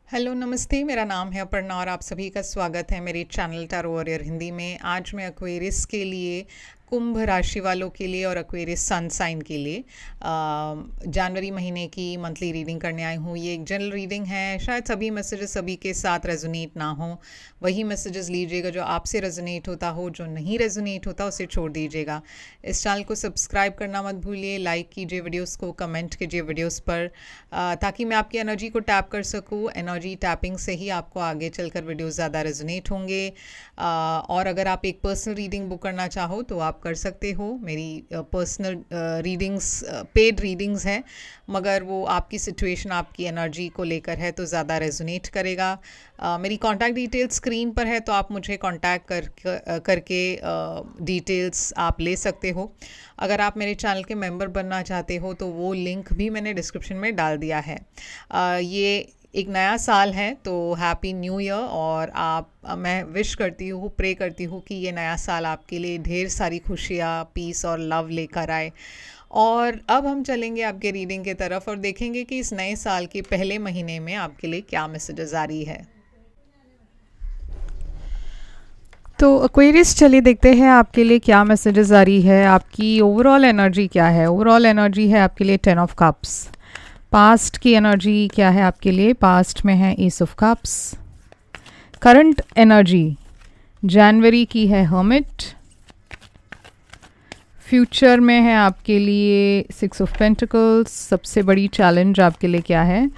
Hello नमस्ते, मेरा नाम है अपर्णा और आप सभी का स्वागत है मेरे चैनल टैरो वॉरियर हिंदी में। आज मैं एक्वेरियस के लिए, कुंभ राशि वालों के लिए और एक्वेरियस सन साइन के लिए जनवरी महीने की मंथली रीडिंग करने आई हूँ। ये एक जनरल रीडिंग है, शायद सभी मैसेजेस सभी के साथ रेजोनेट ना हो। वही मैसेजेस लीजिएगा जो आपसे रेजोनेट होता हो, जो नहीं रेजोनेट होता उसे छोड़ दीजिएगा। इस चैनल को सब्सक्राइब करना मत भूलिए, लाइक कीजिए वीडियोस को, कमेंट कीजिए वीडियोस पर, ताकि मैं आपकी एनर्जी को टैप कर सकूँ। एनर्जी टैपिंग से ही आपको आगे चलकर वीडियोस ज़्यादा रेजोनेट होंगे। और अगर आप एक पर्सनल रीडिंग बुक करना चाहो तो आप कर सकते हो। मेरी पर्सनल रीडिंग्स पेड रीडिंग्स हैं, मगर वो आपकी सिचुएशन, आपकी एनर्जी को लेकर है तो ज़्यादा रेजोनेट करेगा। मेरी कॉन्टैक्ट डिटेल्स स्क्रीन पर है, तो आप मुझे कॉन्टैक्ट करके डिटेल्स आप ले सकते हो। अगर आप मेरे चैनल के मेंबर बनना चाहते हो तो वो लिंक भी मैंने डिस्क्रिप्शन में डाल दिया है। ये एक नया साल है तो हैप्पी न्यू ईयर। और मैं विश करती हूँ, प्रे करती हूँ कि ये नया साल आपके लिए ढेर सारी खुशियाँ, पीस और लव लेकर आए। और अब हम चलेंगे आपके रीडिंग की तरफ और देखेंगे कि इस नए साल के पहले महीने में आपके लिए क्या मैसेजेस आ रही है। तो एक्वेरियस, चलिए देखते हैं आपके लिए क्या मैसेजेस आ रही है। आपकी ओवरऑल एनर्जी क्या है? ओवरऑल एनर्जी है आपके लिए 10 ऑफ कप्स। पास्ट की एनर्जी क्या है आपके लिए? पास्ट में है ace of cups. Current energy जनवरी की है हर्मिट। फ्यूचर में है आपके लिए 6 ऑफ पेंटिकल्स। सबसे बड़ी चैलेंज आपके लिए क्या है?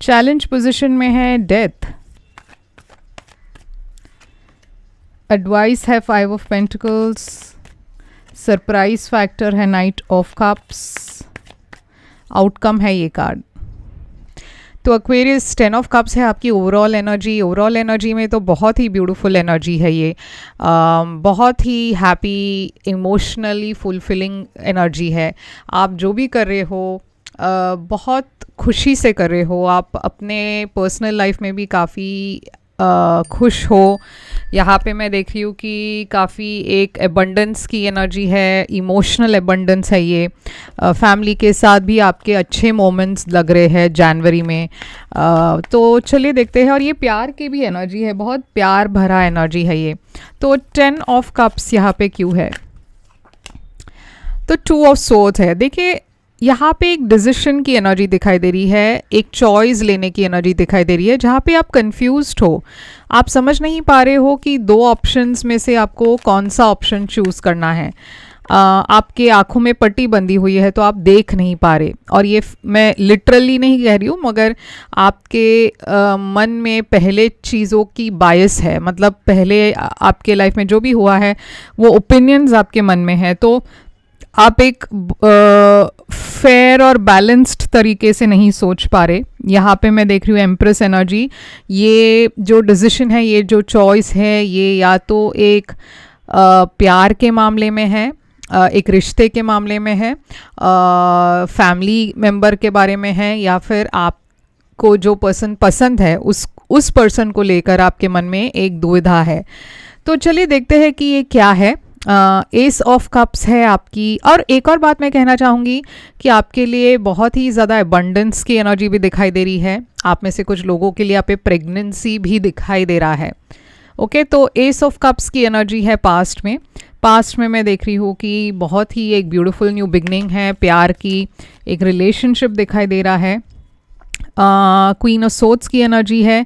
चैलेंज पोजीशन में है डेथ। एडवाइस है 5 ऑफ पेंटिकल्स। सरप्राइज फैक्टर है नाइट ऑफ कप्स। आउटकम है ये कार्ड। तो एक्वेरियस, 10 ऑफ कप्स है आपकी ओवरऑल एनर्जी। ओवरऑल एनर्जी में तो बहुत ही ब्यूटीफुल एनर्जी है ये। बहुत ही हैप्पी, इमोशनली फुलफिलिंग एनर्जी है। आप जो भी कर रहे हो बहुत खुशी से कर रहे हो। आप अपने पर्सनल लाइफ में भी काफ़ी खुश हो। यहाँ पे मैं देख रही हूँ कि काफ़ी एक एबंडेंस की एनर्जी है, इमोशनल एबंडेंस है ये। फैमिली के साथ भी आपके अच्छे मोमेंट्स लग रहे हैं जनवरी में। तो चलिए देखते हैं। और ये प्यार की भी एनर्जी है, बहुत प्यार भरा एनर्जी है ये। तो 10 ऑफ कप्स यहाँ पे क्यों है? तो 2 ऑफ सोर्ड्स है। देखिए, यहाँ पे एक डिसीजन की एनर्जी दिखाई दे रही है, एक चॉइस लेने की एनर्जी दिखाई दे रही है, जहाँ पे आप कंफ्यूज्ड हो। आप समझ नहीं पा रहे हो कि दो ऑप्शंस में से आपको कौन सा ऑप्शन चूज़ करना है। आपके आंखों में पट्टी बंधी हुई है तो आप देख नहीं पा रहे। और ये मैं लिटरली नहीं कह रही हूँ, मगर आपके मन में पहले चीज़ों की बायस है। मतलब पहले आपके लाइफ में जो भी हुआ है वो ओपिनियंस आपके मन में है। तो आप एक फेयर और बैलेंस्ड तरीके से नहीं सोच पा रहे। यहाँ पे मैं देख रही हूँ एम्प्रेस एनर्जी। ये जो डिसीजन है, ये जो चॉइस है, ये या तो एक प्यार के मामले में है, एक रिश्ते के मामले में है, फैमिली मेंबर के बारे में है, या फिर आपको जो पर्सन पसंद है उस पर्सन को लेकर आपके मन में एक दुविधा है। तो चलिए देखते हैं कि ये क्या है। एस ऑफ कप्स है आपकी। और एक और बात मैं कहना चाहूँगी कि आपके लिए बहुत ही ज़्यादा एबंडेंस की एनर्जी भी दिखाई दे रही है। आप में से कुछ लोगों के लिए आप पे प्रेगनेंसी भी दिखाई दे रहा है। ओके, तो एस ऑफ कप्स की एनर्जी है पास्ट में। पास्ट में मैं देख रही हूँ कि बहुत ही एक ब्यूटीफुल न्यू बिगनिंग है, प्यार की एक रिलेशनशिप दिखाई दे रहा है। क्वीन ऑफ सोर्ड्स की एनर्जी है।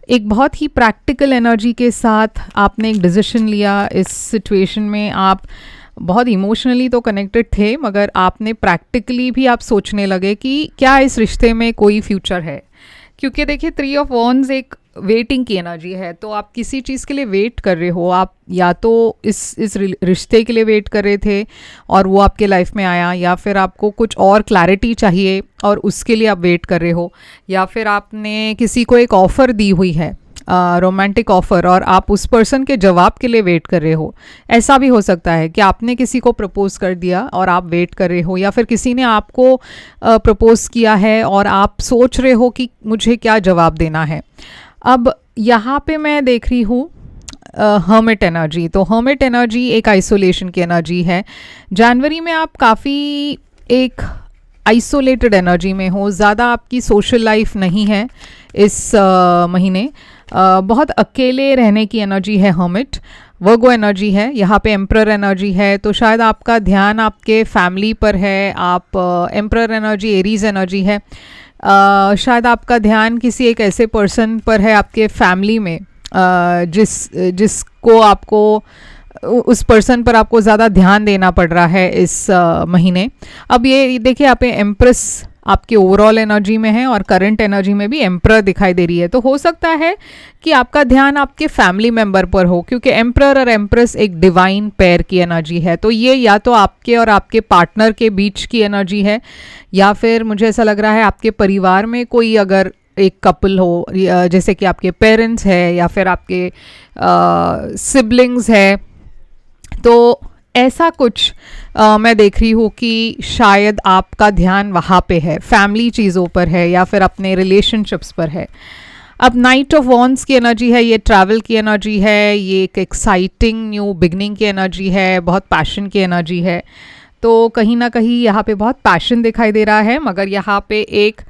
एक बहुत ही प्रैक्टिकल एनर्जी के साथ आपने एक डिसीजन लिया। इस सिचुएशन में आप बहुत इमोशनली तो कनेक्टेड थे, मगर आपने प्रैक्टिकली भी आप सोचने लगे कि क्या इस रिश्ते में कोई फ्यूचर है। क्योंकि देखिए, 3 ऑफ वॉन्ड्स एक वेटिंग की एनर्जी है। तो आप किसी चीज़ के लिए वेट कर रहे हो। आप या तो इस रिश्ते के लिए वेट कर रहे थे और वो आपके लाइफ में आया, या फिर आपको कुछ और क्लैरिटी चाहिए और उसके लिए आप वेट कर रहे हो, या फिर आपने किसी को एक ऑफ़र दी हुई है, रोमांटिक ऑफ़र, और आप उस पर्सन के जवाब के लिए वेट कर रहे हो। ऐसा भी हो सकता है कि आपने किसी को प्रपोज कर दिया और आप वेट कर रहे हो, या फिर किसी ने आपको प्रपोज किया है और आप सोच रहे हो कि मुझे क्या जवाब देना है। अब यहाँ पे मैं देख रही हूँ हर्मिट एनर्जी। तो हर्मिट एनर्जी एक आइसोलेशन की एनर्जी है। जनवरी में आप काफ़ी एक आइसोलेटेड एनर्जी में हो, ज़्यादा आपकी सोशल लाइफ नहीं है इस महीने, बहुत अकेले रहने की एनर्जी है, हर्मिट, वर्गो एनर्जी है, यहाँ पे एम्परर एनर्जी है, तो शायद आपका ध्यान आपके फैमिली पर है, आप एम्परर एनर्जी एरीज एनर्जी है, शायद आपका ध्यान किसी एक ऐसे पर्सन पर है आपके फैमिली में जिसको आपको उस पर्सन पर आपको ज़्यादा ध्यान देना पड़ रहा है इस महीने। अब ये देखिए यहाँ पे एम्प्रेस आपके ओवरऑल एनर्जी में है और करंट एनर्जी में भी एम्परर दिखाई दे रही है, तो हो सकता है कि आपका ध्यान आपके फैमिली मेंबर पर हो, क्योंकि एम्परर और एम्प्रेस एक डिवाइन पेयर की एनर्जी है, तो ये या तो आपके और आपके पार्टनर के बीच की एनर्जी है, या फिर मुझे ऐसा लग रहा है आपके परिवार में कोई अगर एक कपल हो, जैसे कि आपके पेरेंट्स है या फिर आपके सिबलिंग्स है, तो ऐसा कुछ मैं देख रही हूँ कि शायद आपका ध्यान वहाँ पे है, फैमिली चीज़ों पर है या फिर अपने रिलेशनशिप्स पर है। अब नाइट ऑफ वॉन्ड्स की एनर्जी है, ये ट्रैवल की एनर्जी है, ये एक एक्साइटिंग न्यू बिगनिंग की एनर्जी है, बहुत पैशन की एनर्जी है, तो कहीं ना कहीं यहाँ पे बहुत पैशन दिखाई दे रहा है, मगर यहाँ पे एक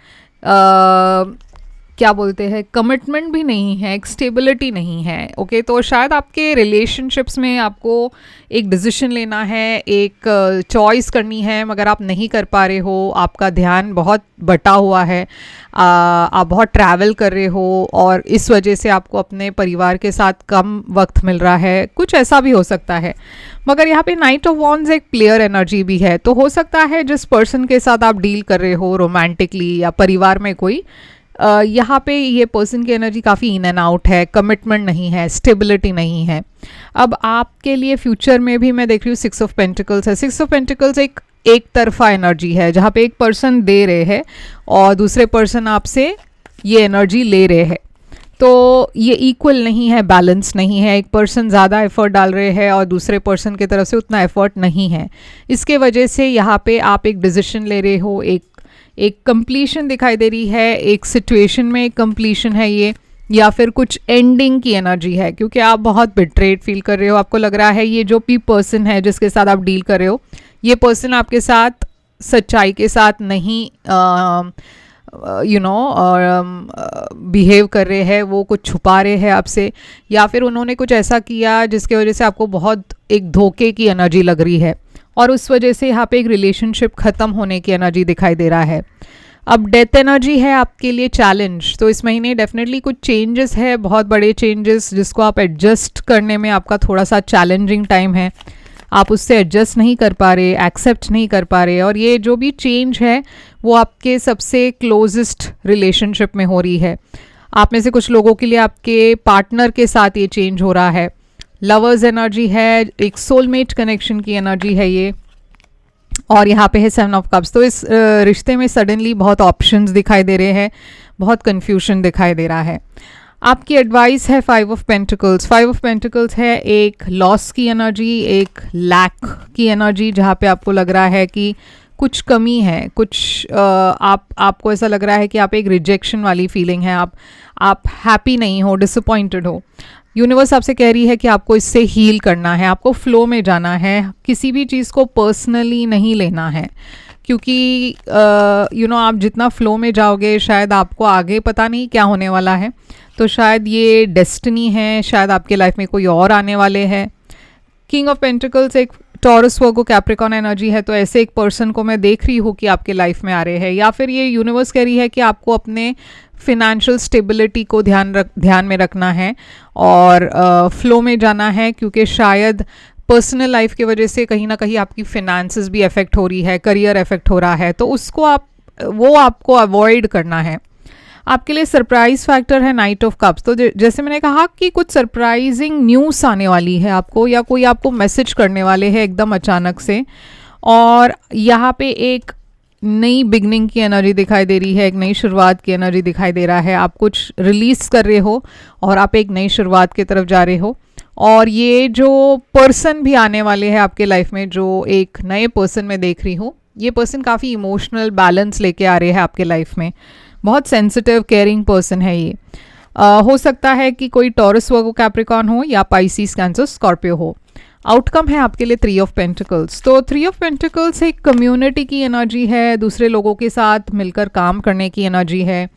क्या बोलते हैं, कमिटमेंट भी नहीं है, एक स्टेबिलिटी नहीं है। ओके, तो शायद आपके रिलेशनशिप्स में आपको एक डिसीजन लेना है, एक चॉइस करनी है, मगर आप नहीं कर पा रहे हो, आपका ध्यान बहुत बटा हुआ है, आप बहुत ट्रैवल कर रहे हो और इस वजह से आपको अपने परिवार के साथ कम वक्त मिल रहा है, कुछ ऐसा भी हो सकता है। मगर यहाँ पे नाइट ऑफ वॉन्ड्स एक प्लेयर एनर्जी भी है, तो हो सकता है जिस पर्सन के साथ आप डील कर रहे हो रोमांटिकली या परिवार में कोई, यहाँ पे ये पर्सन की एनर्जी काफ़ी इन एंड आउट है, कमिटमेंट नहीं है, स्टेबिलिटी नहीं है। अब आपके लिए फ्यूचर में भी मैं देख रही हूँ 6 ऑफ पेंटिकल्स है। 6 ऑफ पेंटिकल्स एक तरफा एनर्जी है, जहाँ पे एक पर्सन दे रहे हैं और दूसरे पर्सन आपसे ये एनर्जी ले रहे हैं, तो ये इक्वल नहीं है, बैलेंस नहीं है, एक पर्सन ज़्यादा एफर्ट डाल रहे हैं और दूसरे पर्सन की तरफ से उतना एफर्ट नहीं है। इसके वजह से यहाँ पे आप एक डिसीजन ले रहे हो, एक कंप्लीशन दिखाई दे रही है, एक सिचुएशन में एक कंप्लीशन है ये, या फिर कुछ एंडिंग की एनर्जी है, क्योंकि आप बहुत बिट्रेड फील कर रहे हो, आपको लग रहा है ये जो भी पर्सन है जिसके साथ आप डील कर रहे हो, ये पर्सन आपके साथ सच्चाई के साथ नहीं बिहेव कर रहे हैं, वो कुछ छुपा रहे हैं आपसे, या फिर उन्होंने कुछ ऐसा किया जिसके वजह से आपको बहुत एक धोखे की एनर्जी लग रही है और उस वजह से यहाँ पे एक रिलेशनशिप ख़त्म होने की एनर्जी दिखाई दे रहा है। अब डेथ एनर्जी है आपके लिए चैलेंज, तो इस महीने डेफिनेटली कुछ चेंजेस है, बहुत बड़े चेंजेस जिसको आप एडजस्ट करने में आपका थोड़ा सा चैलेंजिंग टाइम है, आप उससे एडजस्ट नहीं कर पा रहे, एक्सेप्ट नहीं कर पा रहे, और ये जो भी चेंज है वो आपके सबसे क्लोजेस्ट रिलेशनशिप में हो रही है। आप में से कुछ लोगों के लिए आपके पार्टनर के साथ ये चेंज हो रहा है। लवर्स एनर्जी है, एक सोलमेट कनेक्शन की एनर्जी है ये, और यहाँ पे है 7 ऑफ कप्स, तो इस रिश्ते में सडनली बहुत ऑप्शंस दिखाई दे रहे हैं, बहुत कन्फ्यूजन दिखाई दे रहा है। आपकी एडवाइस है 5 ऑफ पेंटिकल्स। 5 ऑफ पेंटिकल्स है एक लॉस की एनर्जी, एक लैक की एनर्जी, जहाँ पे आपको लग रहा है कि कुछ कमी है, कुछ आपको ऐसा लग रहा है कि आप एक रिजेक्शन वाली फीलिंग है, आप हैप्पी नहीं हो, डिसअपॉइंटेड हो। यूनिवर्स आपसे कह रही है कि आपको इससे हील करना है, आपको फ्लो में जाना है, किसी भी चीज़ को पर्सनली नहीं लेना है, क्योंकि आप जितना फ्लो में जाओगे शायद आपको आगे पता नहीं क्या होने वाला है, तो शायद ये डेस्टिनी है, शायद आपके लाइफ में कोई और आने वाले हैं। किंग ऑफ पेंटिकल्स एक टॉरस वर्गो कैप्रिकॉर्न एनर्जी है, तो ऐसे एक पर्सन को मैं देख रही हूँ कि आपके लाइफ में आ रहे हैं, या फिर ये यूनिवर्स कह रही है कि आपको अपने फिनेंशियल स्टेबिलिटी को ध्यान में रखना है और फ्लो में जाना है, क्योंकि शायद पर्सनल लाइफ की वजह से कहीं ना कहीं आपकी फिनेंसेस भी अफेक्ट हो रही है, करियर अफेक्ट हो रहा है, तो उसको आपको अवॉइड करना है। आपके लिए सरप्राइज फैक्टर है नाइट ऑफ कप्स, तो जैसे मैंने कहा कि कुछ सरप्राइजिंग न्यूज़ आने वाली है आपको, या कोई आपको मैसेज करने वाले हैं एकदम अचानक से, और यहाँ पे एक नई बिगनिंग की एनर्जी दिखाई दे रही है, एक नई शुरुआत की एनर्जी दिखाई दे रहा है। आप कुछ रिलीज कर रहे हो और आप एक नई शुरुआत की तरफ जा रहे हो, और ये जो पर्सन भी आने वाले हैं आपके लाइफ में, जो एक नए पर्सन मैं देख रही हूँ, ये पर्सन काफ़ी इमोशनल बैलेंस लेके आ रहे हैं आपके लाइफ में, बहुत सेंसिटिव केयरिंग पर्सन है ये। हो सकता है कि कोई टॉरस वर्गो कैप्रिकॉर्न हो या पाइसिस कैंसर स्कॉर्पियो हो। आउटकम है आपके लिए 3 ऑफ पेंटिकल्स। तो 3 ऑफ पेंटिकल्स एक कम्युनिटी की एनर्जी है, दूसरे लोगों के साथ मिलकर काम करने की एनर्जी है,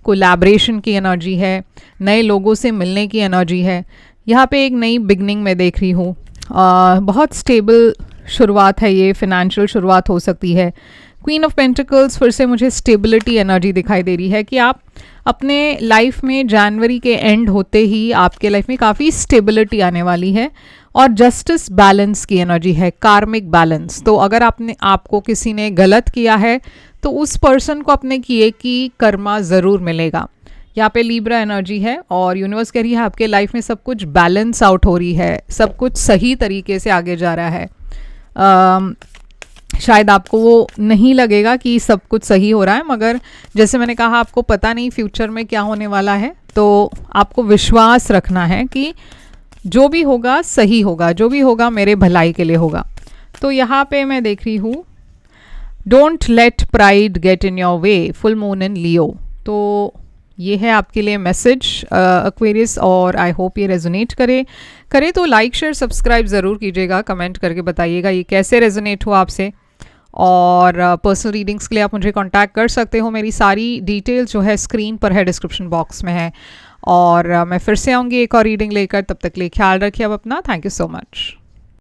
कोलैबोरेशन की एनर्जी है, नए लोगों से मिलने की एनर्जी है। यहाँ पे एक नई बिगनिंग मैं देख रही हूँ, बहुत स्टेबल शुरुआत है, ये फिनेंशियल शुरुआत हो सकती है। क्वीन ऑफ पेंटिकल्स फिर से मुझे स्टेबिलिटी एनर्जी दिखाई दे रही है कि आप अपने लाइफ में जनवरी के एंड होते ही आपके लाइफ में काफ़ी स्टेबिलिटी आने वाली है। और जस्टिस बैलेंस की एनर्जी है, कार्मिक बैलेंस। तो अगर आपको किसी ने गलत किया है तो उस पर्सन को अपने किए की कर्मा ज़रूर मिलेगा। यहाँ पे लीब्रा एनर्जी है और यूनिवर्स कह रही है आपके लाइफ में सब कुछ बैलेंस आउट हो रही है, सब कुछ सही तरीके से आगे जा रहा है। शायद आपको वो नहीं लगेगा कि सब कुछ सही हो रहा है, मगर जैसे मैंने कहा आपको पता नहीं फ्यूचर में क्या होने वाला है, तो आपको विश्वास रखना है कि जो भी होगा सही होगा, जो भी होगा मेरे भलाई के लिए होगा। तो यहाँ पे मैं देख रही हूँ don't let pride get in your way, full moon in Leo. तो ये है आपके लिए मैसेज एक्वेरियस, और आई होप ये रेजोनेट करे तो लाइक शेयर सब्सक्राइब ज़रूर कीजिएगा, कमेंट करके बताइएगा ये कैसे रेजोनेट हुआ आपसे। और पर्सनल रीडिंग्स के लिए आप मुझे कांटेक्ट कर सकते हो, मेरी सारी डिटेल जो है स्क्रीन पर है, डिस्क्रिप्शन बॉक्स में है। और मैं फिर से आऊँगी एक और रीडिंग लेकर, तब तक लिए ख्याल रखिए अब अपना। Thank you so much.